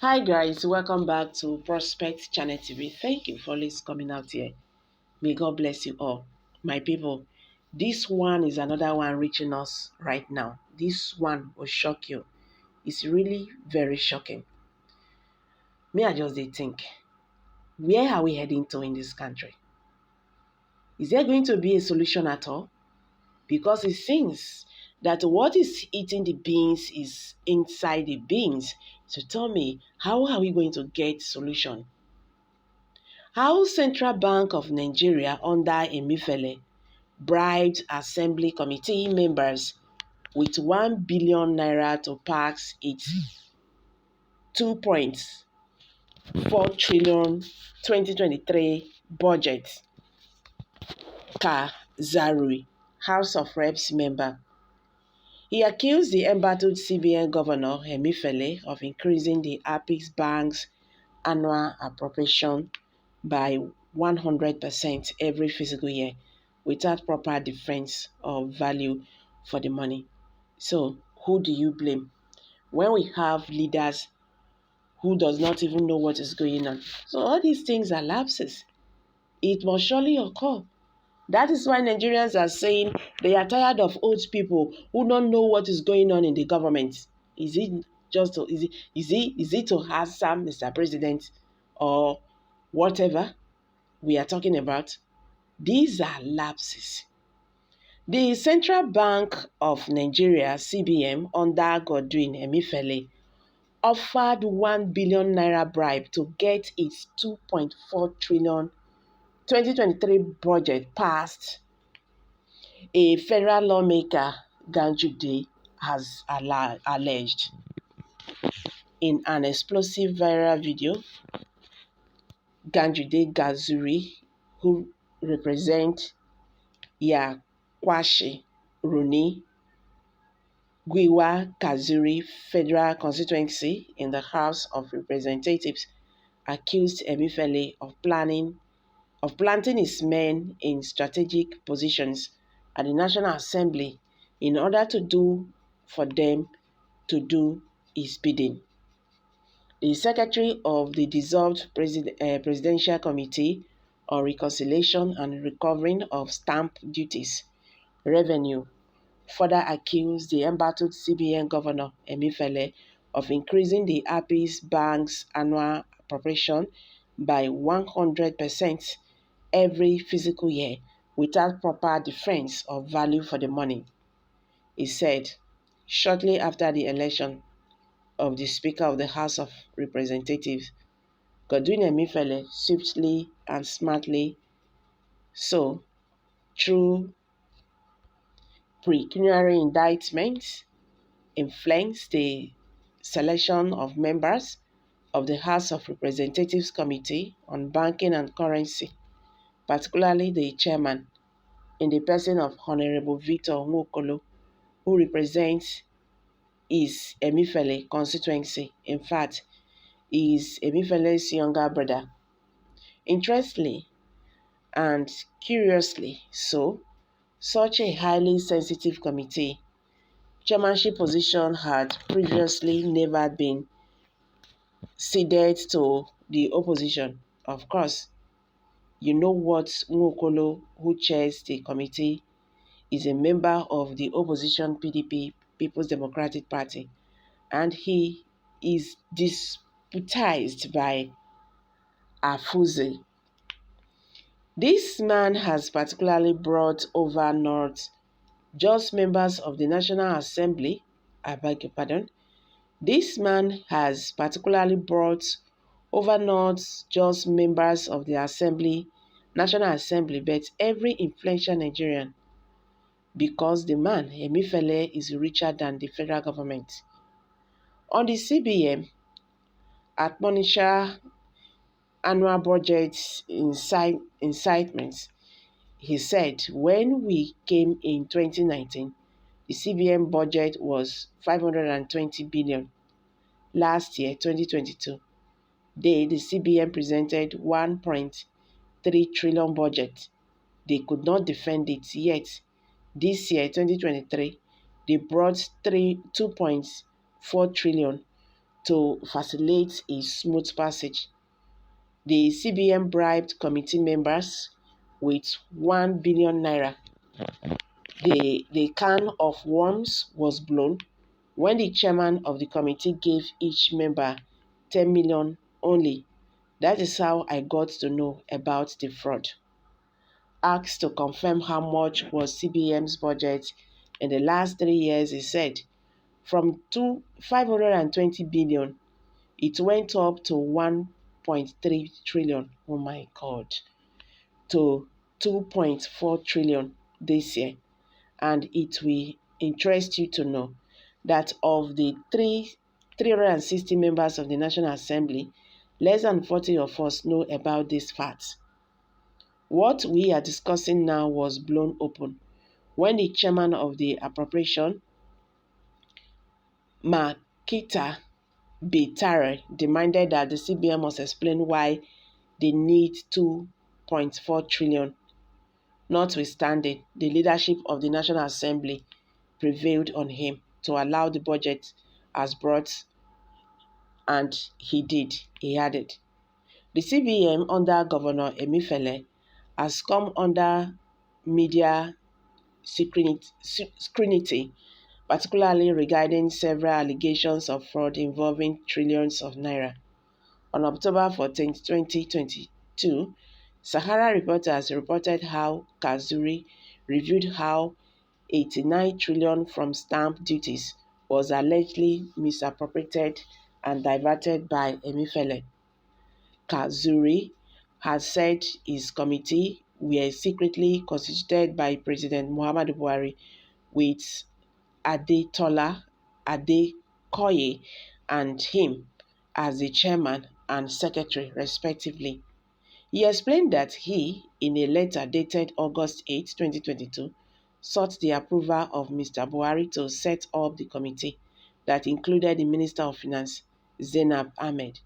Hi guys, welcome back to Prospect Channel TV. Thank you for always coming out here. May God bless you all. My people, this one is another one reaching us right now. This one will shock you. It's really very shocking. I just dey think, where are we heading to in this country? Is there going to be a solution at all? Because it seems that what is eating the beans is inside the beans. So tell me, how are we going to get solution? How Central Bank of Nigeria under Emefiele bribed Assembly Committee members with 1 billion naira to pass its 2.4 trillion 2023 budget. Kazaure, House of Reps member. He accused the embattled CBN Governor Emefiele of increasing the Apex Bank's annual appropriation by 100% every fiscal year without proper defense or value for the money. So, who do you blame? When we have leaders who does not even know what is going on. So all these things are lapses. It must surely occur. That is why Nigerians are saying they are tired of old people who don't know what is going on in the government. Is it just to, is it to answer Mr. President or whatever we are talking about? These are lapses. The Central Bank of Nigeria, CBN, under Godwin Emefiele, offered 1 billion naira bribe to get its 2.4 trillion 2023 budget passed. A federal lawmaker, Ganjude, has alleged. In an explosive viral video, Kazaure, who represents Yakwashi Roni Gwiwa Kazaure Federal Constituency in the House of Representatives, accused Emefiele of planting his men in strategic positions at the National Assembly in order to do for them to do his bidding. The secretary of the dissolved Presidential Committee on Reconciliation and Recovering of Stamp Duties Revenue further accused the embattled CBN Governor Emefiele of increasing the Apex Bank's annual appropriation by 100% every fiscal year without proper defense or value for the money. He said, shortly after the election of the Speaker of the House of Representatives, Godwin Emefiele swiftly and smartly so through pecuniary indictments influenced the selection of members of the House of Representatives Committee on Banking and Currency, particularly the chairman, in the person of Honorable Victor Nwokolo, who represents his Emefiele constituency. In fact, he is Emefiele's younger brother. Interestingly and curiously so, such a highly sensitive committee chairmanship position had previously never been ceded to the opposition. Of course, you know what Nwokolo, who chairs the committee, is a member of the opposition PDP, People's Democratic Party, and he is deputized by Afuzi. This man has particularly brought over not just members of the National Assembly, I beg your pardon. This man has particularly brought over not just members of the Assembly, National Assembly, but every influential Nigerian, because the man, Emefiele, is richer than the federal government. On the CBN, admonisher annual budget incitements, he said, when we came in 2019, the CBN budget was 520 billion. Last year, 2022, the CBN presented 1.3 trillion budget. They could not defend it yet. This year, 2023, they brought 2.4 trillion to facilitate a smooth passage. The CBN bribed committee members with 1 billion naira. The can of worms was blown when the chairman of the committee gave each member 10 million only. That is how I got to know about the fraud. Asked to confirm how much was CBN's budget in the last 3 years, he said, from 520 billion, it went up to 1.3 trillion. Oh my God. To 2.4 trillion this year. And it will interest you to know that of the 360 members of the National Assembly, less than 40 of us know about these facts. What we are discussing now was blown open when the chairman of the appropriation, Makita Bitare, demanded that the CBN must explain why they need 2.4 trillion. Notwithstanding, the leadership of the National Assembly prevailed on him to allow the budget as brought, and he did. He added, the CBN under Gover Emefiele has come under media scrutiny, particularly regarding several allegations of fraud involving trillions of naira. On October 14, 2022, Sahara Reporters reported how Kazaure reviewed how 89 trillion from stamp duties was allegedly misappropriated and diverted by Emefiele. Kazaure has said his committee were secretly constituted by President Muhammadu Buhari with Adetola Adekoye and him as the chairman and secretary respectively. He explained that he, in a letter dated August 8, 2022, sought the approval of Mr. Buhari to set up the committee that included the Minister of Finance, Zainab Ahmed,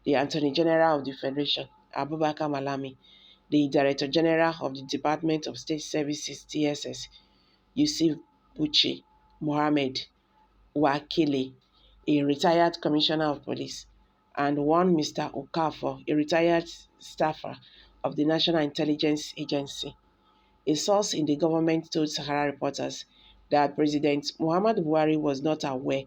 the Attorney General of the Federation, Abubakar Malami, the Director General of the Department of State Services, DSS, Yusuf Buchi Mohammed Wakili, a retired Commissioner of Police, and one Mr. Okafor, a retired staffer of the National Intelligence Agency. A source in the government told Sahara Reporters that President Muhammadu Buhari was not aware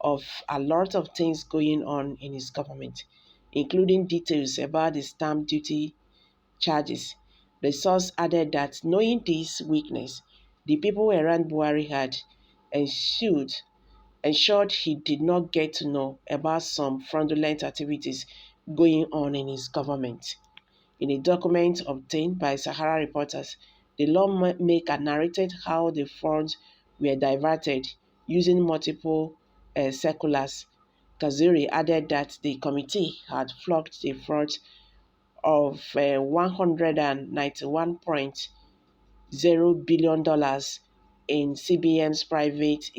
of a lot of things going on in his government, including details about the stamp duty charges. The source added that knowing this weakness, the people around Buhari had ensured he did not get to know about some fraudulent activities going on in his government. In a document obtained by Sahara Reporters, the lawmaker narrated how the funds were diverted using multiple circulars. Kazaure added that the committee had flogged the fraud of $191.0 billion in CBN's private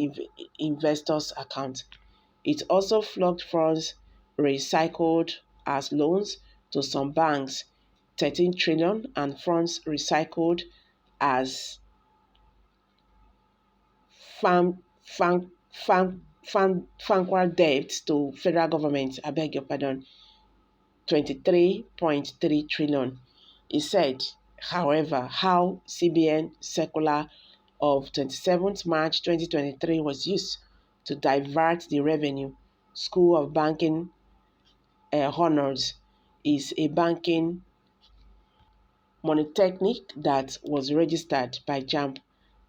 investors' account. It also flogged funds recycled as loans to some banks, 13 trillion, and funds recycled as bankward debt to federal government, I beg your pardon, 23.3 trillion. He said, however, how CBN circular of 27th March 2023 was used to divert the revenue. School of Banking Honors is a banking monotechnic that was registered by JAMB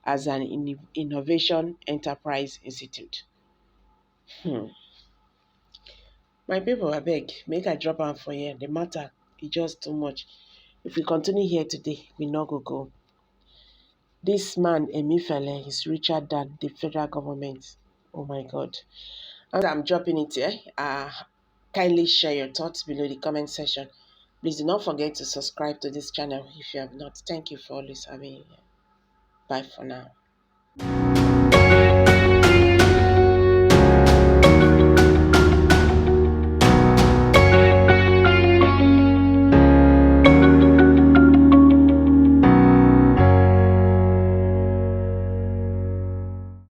as an innovation enterprise institute. My people, abeg, make I drop am for here. The matter is just too much. If we continue here today, we no go. This man, Emefiele, is richer than the federal government. Oh my God. And I'm dropping it here. Kindly share your thoughts below the comment section. Please do not forget to subscribe to this channel if you have not. Thank you for always having me here. Bye for now.